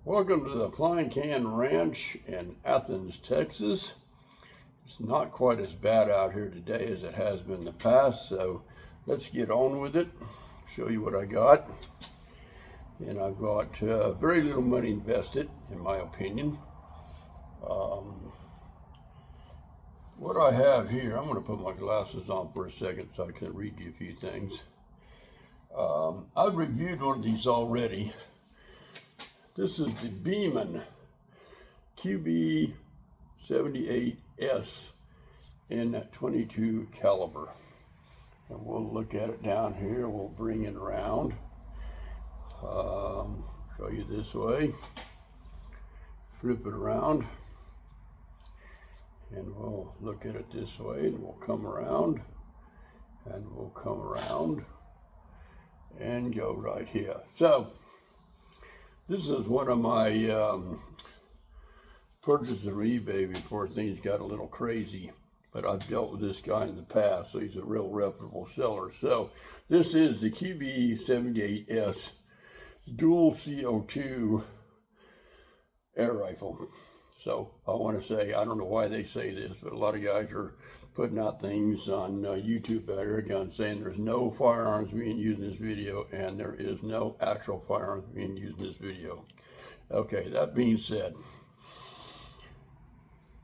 Welcome to the Flying Can Ranch in Athens, Texas. It's not quite as bad out here today as it has been in the past, so let's get on with it. Show you what I got. And I've got very little money invested, in my opinion. What I have here, I'm going to put my glasses on for a second so I can read you a few things. I've reviewed one of these already. This is the Beeman QB78S in 22 caliber. And we'll look at it down here. We'll bring it around. Show you this way. Flip it around. And we'll look at it this way, and we'll come around. And we'll come around. And go right here. So, this is one of my purchases on eBay before things got a little crazy, but I've dealt with this guy in the past, so he's a real reputable seller. So this is the QB78S dual CO2 air rifle. So I want to say, I don't know why they say this, but a lot of guys are putting out things on YouTube about air guns saying there's no firearms being used in this video, and there is no actual firearms being used in this video. Okay, that being said,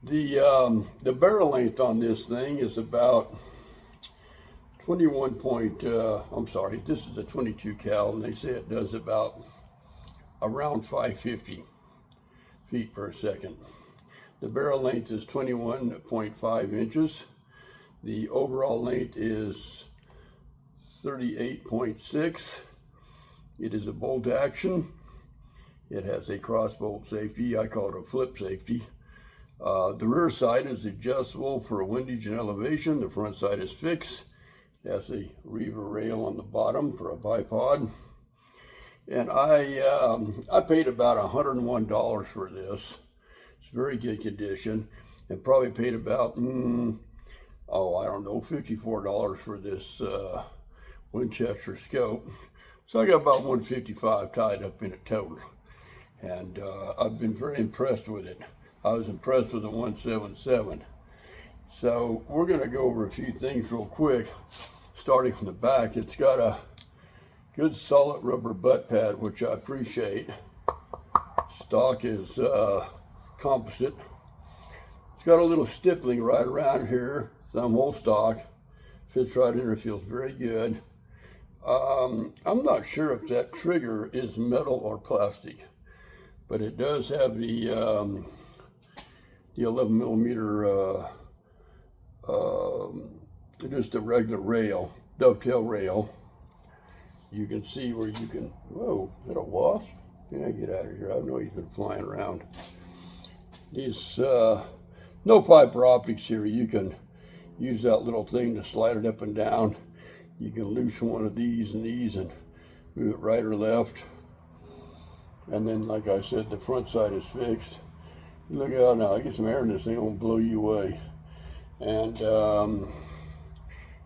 the barrel length on this thing is about 21 point, I'm sorry, this is a 22 cal, and they say it does about around 550 feet per second. The barrel length is 21.5 inches. The overall length is 38.6. It is a bolt action. It has a cross bolt safety. I call it a flip safety. The rear side is adjustable for windage and elevation. The front side is fixed. It has a reaver rail on the bottom for a bipod. And I paid about $101 for this. It's very good condition, and probably paid about I don't know, $54 for this Winchester scope. So I got about $155 tied up in it total, and I've been very impressed with it. I was impressed with the 177. So we're going to go over a few things real quick. Starting from the back, it's got a good solid rubber butt pad, which I appreciate. Stock is composite. It's got a little stippling right around here, thumb hole stock. Fits right in there, feels very good. I'm not sure if that trigger is metal or plastic, but it does have the 11 millimeter, just a regular rail, dovetail rail. You can see where you can, whoa, is that a wasp? Yeah, get out of here. I know he's been flying around. These, no fiber optics here. You can use that little thing to slide it up and down. You can loosen one of these and move it right or left. And then, like I said, the front side is fixed. Look out now, I get some air in this thing, it won't blow you away. And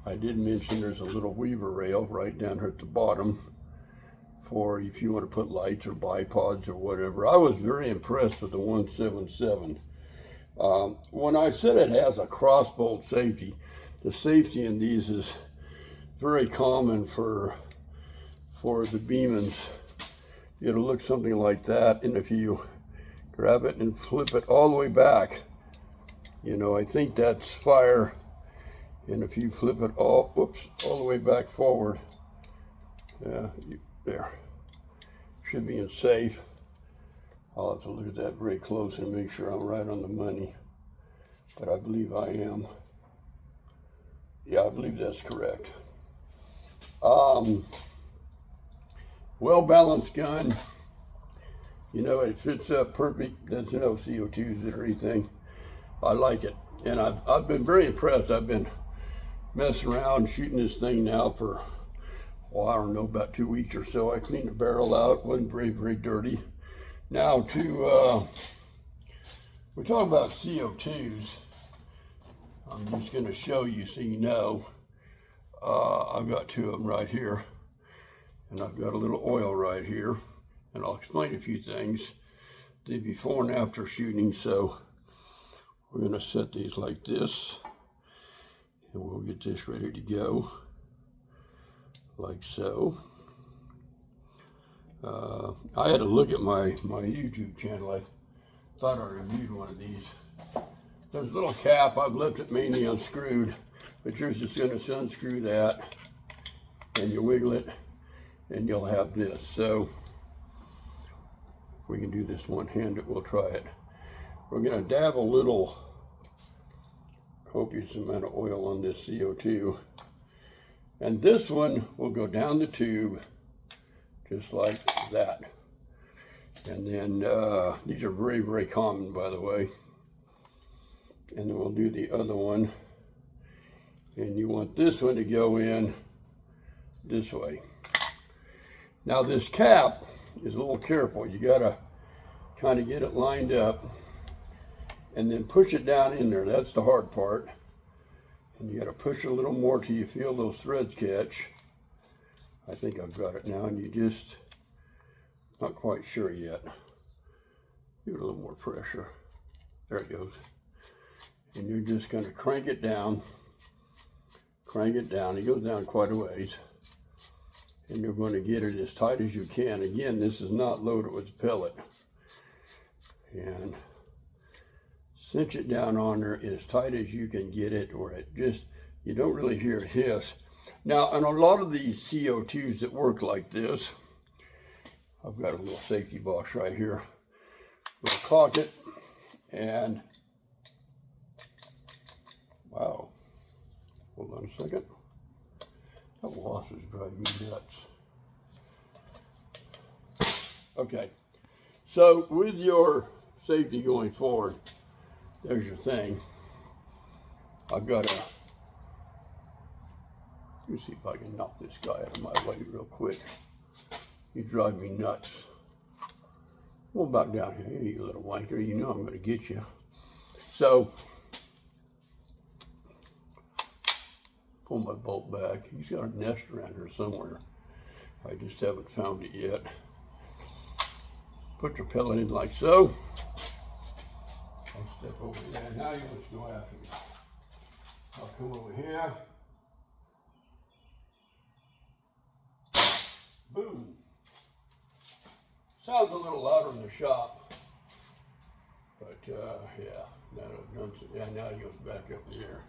I did mention there's a little weaver rail right down here at the bottom for if you want to put lights or bipods or whatever. I was very impressed with the 177. When I said it has a cross bolt safety, the safety in these is very common for the Beemans. It'll look something like that, and if you grab it and flip it all the way back, you know, I think that's fire. And if you flip it all the way back forward, there, should be in safe. I'll have to look at that very close and make sure I'm right on the money, but I believe I am. Yeah, I believe that's correct. Well-balanced gun. You know, it fits up perfect. There's no CO2s or anything. I like it, and I've been very impressed. I've been messing around shooting this thing now for, well, I don't know, about 2 weeks or so. I cleaned the barrel out. It wasn't very, very dirty. Now we're talking about CO2s. I'm just going to show you so you know. I've got two of them right here, and I've got a little oil right here, and I'll explain a few things. the before and after shooting. So we're going to set these like this, and we'll get this ready to go, like so. I had to look at my YouTube channel. I thought I reviewed one of these. There's a little cap. I've left it mainly unscrewed, but you're just going to unscrew that, and you wiggle it, and you'll have this. So if we can do this one-handed, we'll try it. We're going to dab a little copious amount of oil on this CO2, and this one will go down the tube just like that. And then these are very, very common, by the way. And then we'll do the other one, and you want this one to go in this way. Now this cap is a little careful. You gotta kind of get it lined up and then push it down in there. That's the hard part. And you gotta push a little more till you feel those threads catch. I think I've got it now, and you just, not quite sure yet. Give it a little more pressure. There it goes. And you're just gonna crank it down. Crank it down. It goes down quite a ways. And you're going to get it as tight as you can. Again, this is not loaded with pellet. And cinch it down on there as tight as you can get it, or it just, you don't really hear it hiss. Now, on a lot of these CO2s that work like this, I've got a little safety box right here. We'll caulk it, and wow, hold on a second. That wasp is driving me nuts. Okay, so with your safety going forward, there's your thing. I've got to, let me see if I can knock this guy out of my way real quick. You drive me nuts. Well, back down here, you little wanker. You know I'm going to get you. So, pull my bolt back. He's got a nest around here somewhere. I just haven't found it yet. Put your pellet in like so. I'll step over there. Now you want to go after me. I'll come over here. Boom. Sounds a little louder in the shop, but yeah, now he goes back up in the air.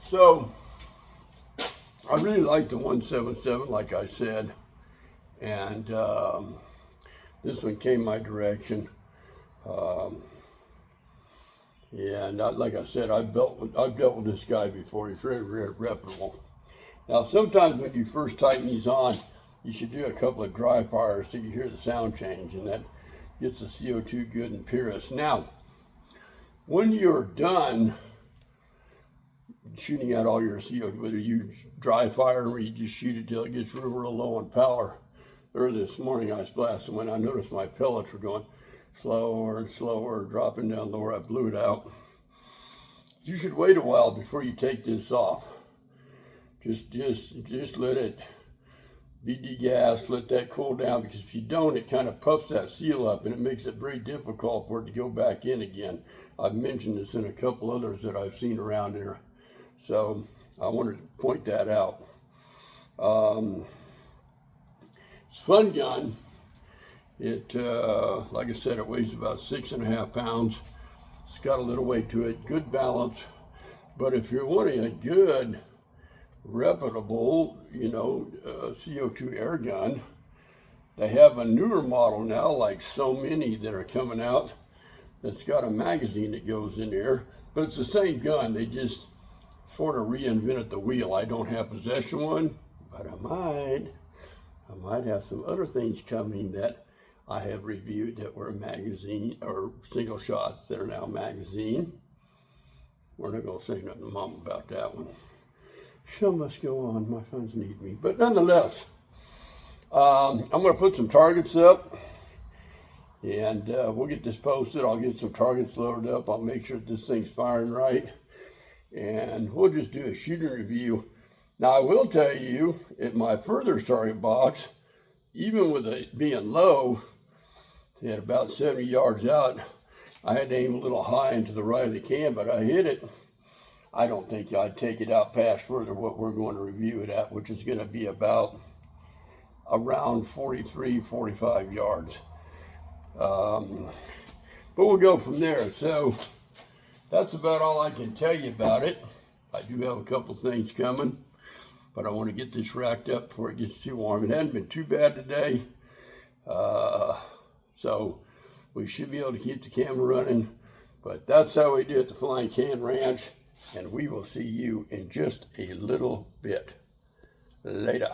So I really like the 177, like I said, and this one came my direction. And like I said, I've dealt with this guy before. He's very, very reputable. Now, sometimes when you first tighten these on, you should do a couple of dry fires so you hear the sound change, and that gets the CO2 good and purest. Now, when you're done shooting out all your CO2, whether you dry fire or you just shoot it till it gets real, real low on power. Early this morning I was blasting when I noticed my pellets were going slower and slower, dropping down lower. I blew it out. You should wait a while before you take this off. Just let it be degassed, let that cool down, because if you don't, it kind of puffs that seal up and it makes it very difficult for it to go back in again. I've mentioned this in a couple others that I've seen around here, so I wanted to point that out. It's a fun gun. It, like I said, it weighs about 6.5 pounds. It's got a little weight to it, good balance, but if you're wanting a good, reputable, CO2 air gun, they have a newer model now, like so many that are coming out, that's got a magazine that goes in there, but it's the same gun. They just sort of reinvented the wheel. I don't have possession one, but I might have some other things coming that I have reviewed that were magazine or single shots that are now magazine. We're not going to say nothing to Mom about that one. Show must go on. My friends need me. But nonetheless, I'm going to put some targets up, and we'll get this posted. I'll get some targets loaded up. I'll make sure this thing's firing right, and we'll just do a shooting review. Now, I will tell you, at my further target box, even with it being low, At about 70 yards out, I had to aim a little high into the right of the can, but I hit it. I don't think I'd take it out past further what we're going to review it at, which is going to be about around 43, 45 yards. But we'll go from there. So that's about all I can tell you about it. I do have a couple things coming, but I want to get this racked up before it gets too warm. It hasn't been too bad today. So we should be able to keep the camera running. But that's how we do at the Flying Can Ranch. And we will see you in just a little bit. Later.